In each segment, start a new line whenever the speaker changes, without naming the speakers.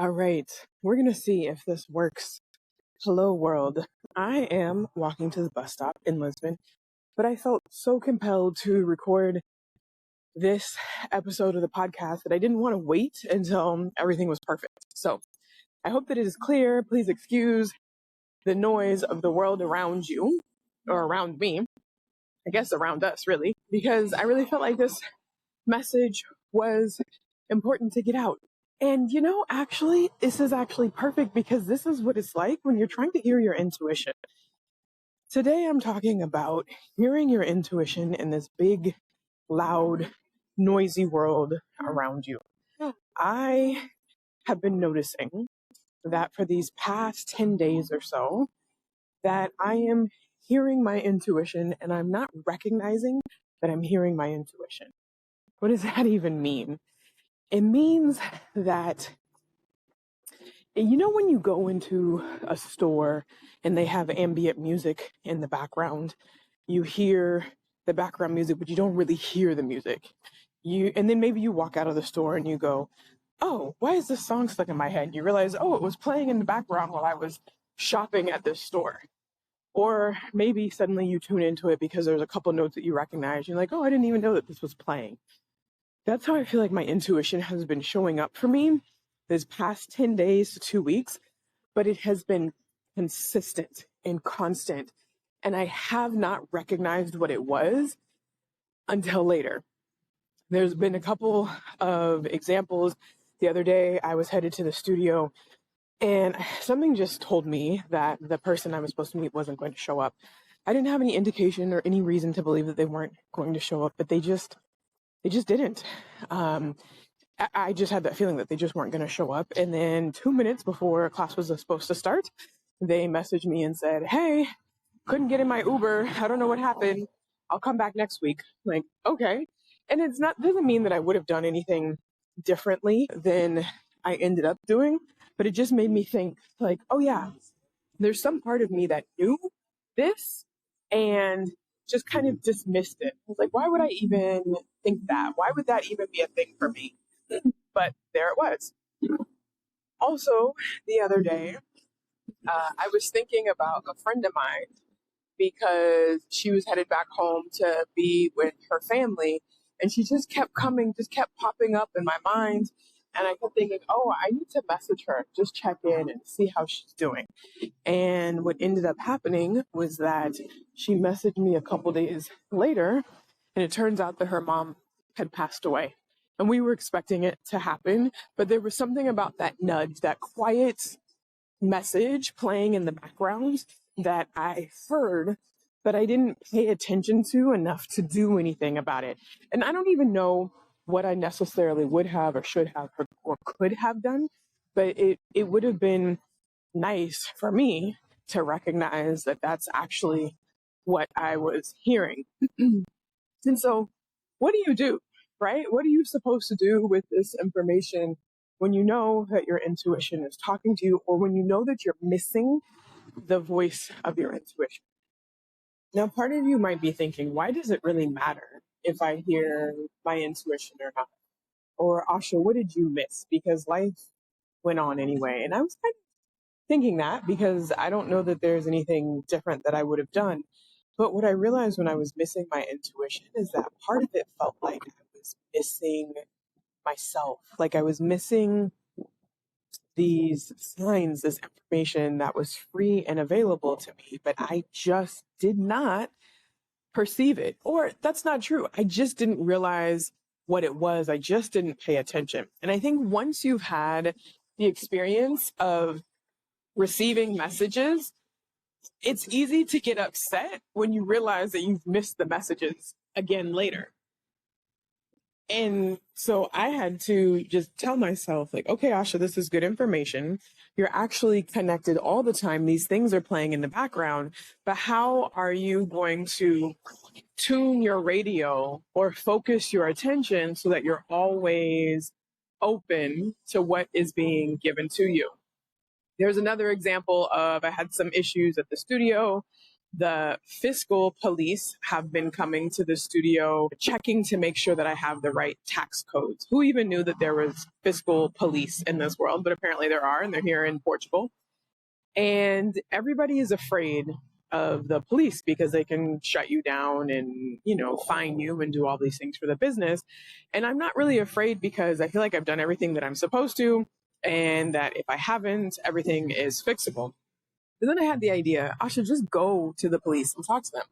All right, we're going to see if this works. Hello, world. I am walking to the bus stop in Lisbon, but I felt so compelled to record this episode of the podcast that I didn't want to wait until everything was perfect. So I hope that it is clear. Please excuse the noise of the world around you, or around me. I guess around us, really, because I really felt like this message was important to get out. And actually, this is actually perfect because this is what it's like when you're trying to hear your intuition. Today, I'm talking about hearing your intuition in this big, loud, noisy world around you. I have been noticing that for these past 10 days or so, that I am hearing my intuition and I'm not recognizing that I'm hearing my intuition. What does that even mean? It means that, when you go into a store and they have ambient music in the background, you hear the background music, but you don't really hear the music. And then maybe you walk out of the store and you go, oh, why is this song stuck in my head? You realize, oh, it was playing in the background while I was shopping at this store. Or maybe suddenly you tune into it because there's a couple notes that you recognize. You're like, oh, I didn't even know that this was playing. That's how I feel like my intuition has been showing up for me this past 10 days to 2 weeks, but it has been consistent and constant. And I have not recognized what it was until later. There's been a couple of examples. The other day, I was headed to the studio and something just told me that the person I was supposed to meet wasn't going to show up. I didn't have any indication or any reason to believe that they weren't going to show up, but they just didn't. I just had that feeling that they just weren't going to show up. And then 2 minutes before class was supposed to start, they messaged me and said, hey, couldn't get in my Uber. I don't know what happened. I'll come back next week. I'm like, okay. And doesn't mean that I would have done anything differently than I ended up doing, but it just made me think like, oh yeah, there's some part of me that knew this and just kind of dismissed it. I was like, why would I even think that? Why would that even be a thing for me? But there it was. Also, the other day, I was thinking about a friend of mine because she was headed back home to be with her family. And she just kept popping up in my mind. And I kept thinking, oh, I need to message her, just check in and see how she's doing. And what ended up happening was that she messaged me a couple days later, and it turns out that her mom had passed away. And we were expecting it to happen, but there was something about that nudge, that quiet message playing in the background that I heard, but I didn't pay attention to enough to do anything about it. And I don't even know what I necessarily would have or should have or could have done, but it would have been nice for me to recognize that that's actually what I was hearing. And so what do, right? What are you supposed to do with this information when you know that your intuition is talking to you, or when you know that you're missing the voice of your intuition? Now, part of you might be thinking, why does it really matter if I hear my intuition or not? Or, Asha, what did you miss? Because life went on anyway. And I was kind of thinking that because I don't know that there's anything different that I would have done. But what I realized when I was missing my intuition is that part of it felt like I was missing myself. Like I was missing these signs, this information that was free and available to me, but I just did not perceive it. Or that's not true. I just didn't realize what it was. I just didn't pay attention. And I think once you've had the experience of receiving messages, it's easy to get upset when you realize that you've missed the messages again later. And so I had to just tell myself, like, okay, Asha, this is good information. You're actually connected all the time. These things are playing in the background. But how are you going to tune your radio or focus your attention so that you're always open to what is being given to you? There's another example of I had some issues at the studio The fiscal police have been coming to the studio, checking to make sure that I have the right tax codes. Who even knew that there was fiscal police in this world? But apparently there are, and they're here in Portugal. And everybody is afraid of the police because they can shut you down and, fine you and do all these things for the business. And I'm not really afraid because I feel like I've done everything that I'm supposed to, and that if I haven't, everything is fixable. But then I had the idea, I should just go to the police and talk to them.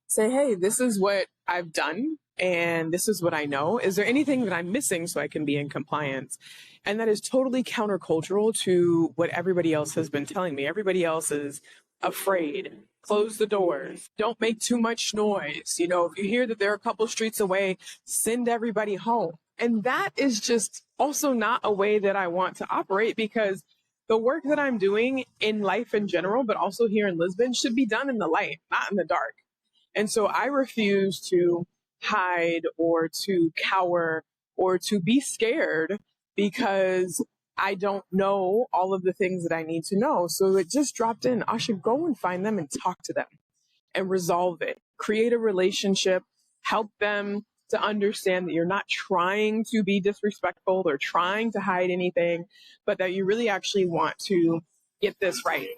Say, hey, this is what I've done and this is what I know. Is there anything that I'm missing so I can be in compliance? And that is totally countercultural to what everybody else has been telling me. Everybody else is afraid. Close the doors. Don't make too much noise. If you hear that they're a couple streets away, send everybody home. And that is just also not a way that I want to operate, because the work that I'm doing in life in general, but also here in Lisbon, should be done in the light, not in the dark. And so I refuse to hide or to cower or to be scared because I don't know all of the things that I need to know. So it just dropped in. I should go and find them and talk to them and resolve it, create a relationship, help them to understand that you're not trying to be disrespectful or trying to hide anything, but that you really actually want to get this right.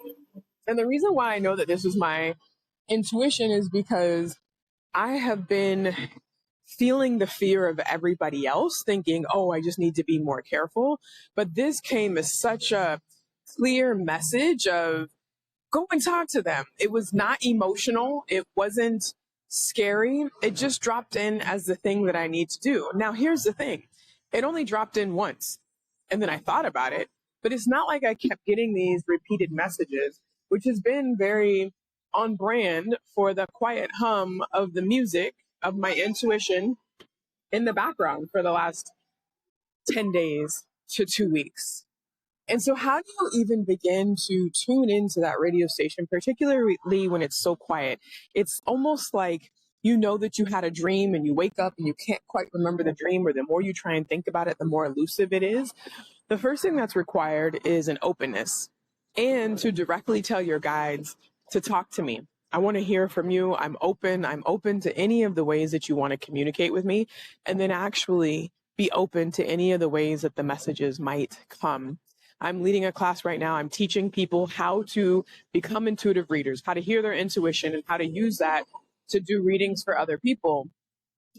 And the reason why I know that this is my intuition is because I have been feeling the fear of everybody else, thinking, oh, I just need to be more careful. But this came as such a clear message of go and talk to them. It was not emotional. It wasn't scary. It just dropped in as the thing that I need to do. Now, here's the thing. It only dropped in once. And then I thought about it, but it's not like I kept getting these repeated messages, which has been very on brand for the quiet hum of the music of my intuition in the background for the last 10 days to 2 weeks. And so how do you even begin to tune into that radio station, particularly when it's so quiet? It's almost like that you had a dream and you wake up and you can't quite remember the dream, or the more you try and think about it, the more elusive it is. The first thing that's required is an openness, and to directly tell your guides to talk to me. I want to hear from you. I'm open to any of the ways that you want to communicate with me, and then actually be open to any of the ways that the messages might come. I'm leading a class right now. I'm teaching people how to become intuitive readers, how to hear their intuition and how to use that to do readings for other people.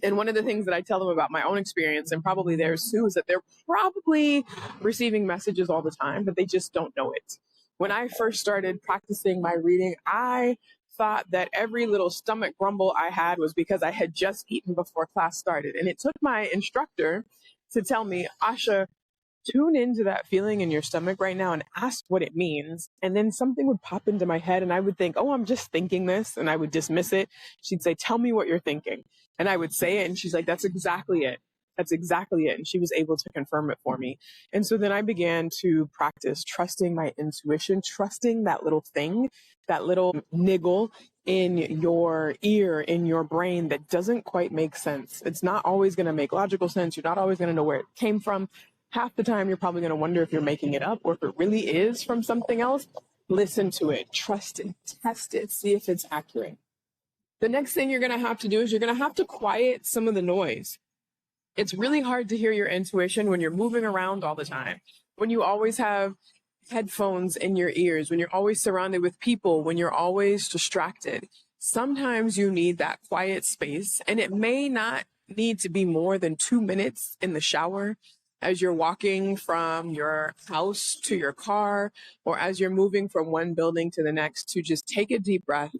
And one of the things that I tell them about my own experience, and probably theirs too, is that they're probably receiving messages all the time, but they just don't know it. When I first started practicing my reading, I thought that every little stomach grumble I had was because I had just eaten before class started. And it took my instructor to tell me, Asha, tune into that feeling in your stomach right now and ask what it means. And then something would pop into my head and I would think, oh, I'm just thinking this. And I would dismiss it. She'd say, tell me what you're thinking. And I would say it. And she's like, that's exactly it. That's exactly it. And she was able to confirm it for me. And so then I began to practice trusting my intuition, trusting that little thing, that little niggle in your ear, in your brain that doesn't quite make sense. It's not always going to make logical sense. You're not always going to know where it came from. Half the time, you're probably going to wonder if you're making it up or if it really is from something else. Listen to it, trust it, test it, see if it's accurate. The next thing you're going to have to do is you're going to have to quiet some of the noise. It's really hard to hear your intuition when you're moving around all the time, when you always have headphones in your ears, when you're always surrounded with people, when you're always distracted. Sometimes you need that quiet space, and it may not need to be more than 2 minutes in the shower, as you're walking from your house to your car, or as you're moving from one building to the next, to just take a deep breath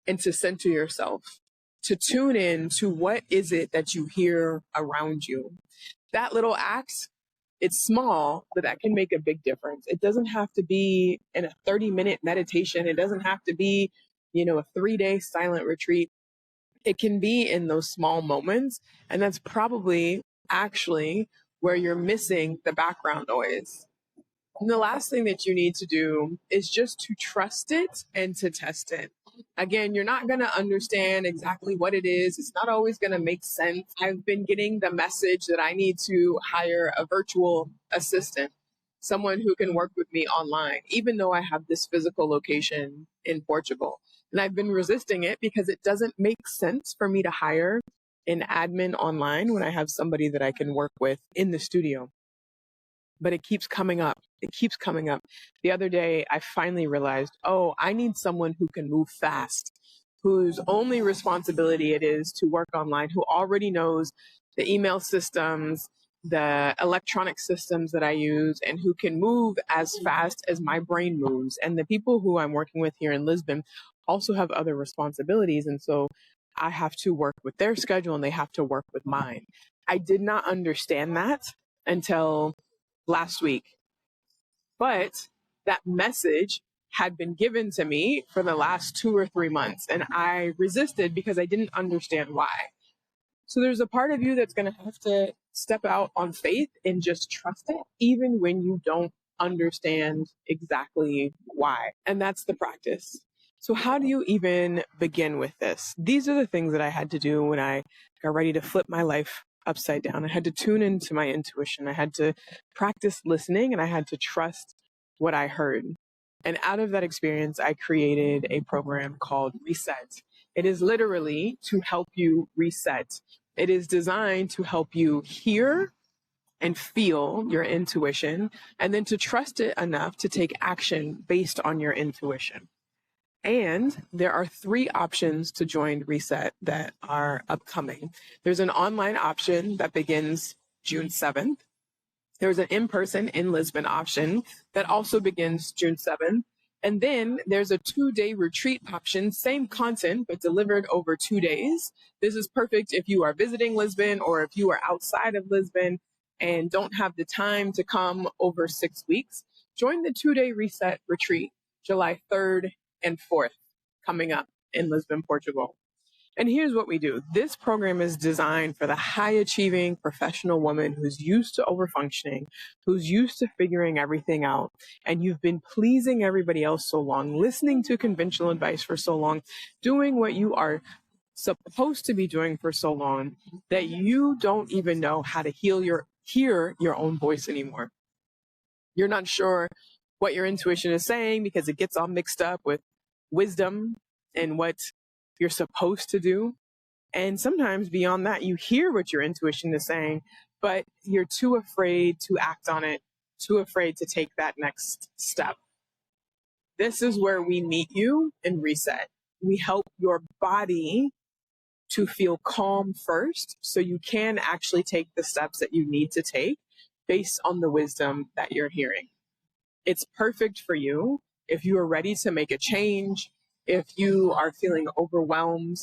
and to center yourself, to tune in to what is it that you hear around you. That little act, it's small, but that can make a big difference. It doesn't have to be in a 30-minute meditation. It doesn't have to be, a 3-day silent retreat. It can be in those small moments. And that's probably actually where you're missing the background noise. And the last thing that you need to do is just to trust it and to test it. Again, you're not going to understand exactly what it is. It's not always going to make sense. I've been getting the message that I need to hire a virtual assistant, someone who can work with me online, even though I have this physical location in Portugal. And I've been resisting it because it doesn't make sense for me to hire an admin online when I have somebody that I can work with in the studio. But it keeps coming up. It keeps coming up. The other day, I finally realized, oh, I need someone who can move fast, whose only responsibility it is to work online, who already knows the email systems, the electronic systems that I use, and who can move as fast as my brain moves. And the people who I'm working with here in Lisbon also have other responsibilities. And so I have to work with their schedule and they have to work with mine. I did not understand that until last week. But that message had been given to me for the last 2 or 3 months, and I resisted because I didn't understand why. So there's a part of you that's going to have to step out on faith and just trust it, even when you don't understand exactly why. And that's the practice. So how do you even begin with this? These are the things that I had to do when I got ready to flip my life upside down. I had to tune into my intuition. I had to practice listening and I had to trust what I heard. And out of that experience, I created a program called Reset. It is literally to help you reset. It is designed to help you hear and feel your intuition and then to trust it enough to take action based on your intuition. And there are 3 options to join Reset that are upcoming. There's an online option that begins June 7th. There's an in-person in Lisbon option that also begins June 7th. And then there's a 2-day retreat option, same content, but delivered over 2 days. This is perfect if you are visiting Lisbon or if you are outside of Lisbon and don't have the time to come over 6 weeks. Join the 2-day Reset retreat, July 3rd and 4th, coming up in Lisbon, Portugal. And here's what we do. This program is designed for the high-achieving professional woman who's used to overfunctioning, who's used to figuring everything out, and you've been pleasing everybody else so long, listening to conventional advice for so long, doing what you are supposed to be doing for so long that you don't even know how to hear your own voice anymore. You're not sure what your intuition is saying because it gets all mixed up with wisdom and what you're supposed to do. And sometimes beyond that, you hear what your intuition is saying, but you're too afraid to act on it, too afraid to take that next step. This is where we meet you in Reset. We help your body to feel calm first so you can actually take the steps that you need to take based on the wisdom that you're hearing. It's perfect for you if you are ready to make a change, if you are feeling overwhelmed,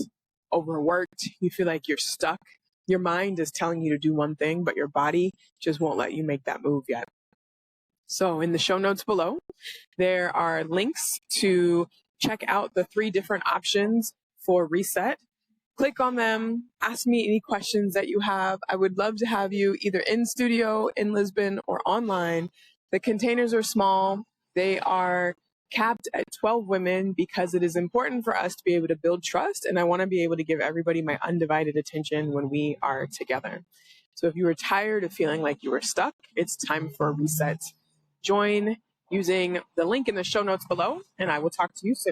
overworked, you feel like you're stuck. Your mind is telling you to do one thing, but your body just won't let you make that move yet. So in the show notes below, there are links to check out the 3 different options for Reset. Click on them, ask me any questions that you have. I would love to have you either in studio in Lisbon or online. The containers are small. They are capped at 12 women because it is important for us to be able to build trust, and I want to be able to give everybody my undivided attention when we are together. So if you are tired of feeling like you are stuck, it's time for a reset. Join using the link in the show notes below, and I will talk to you soon.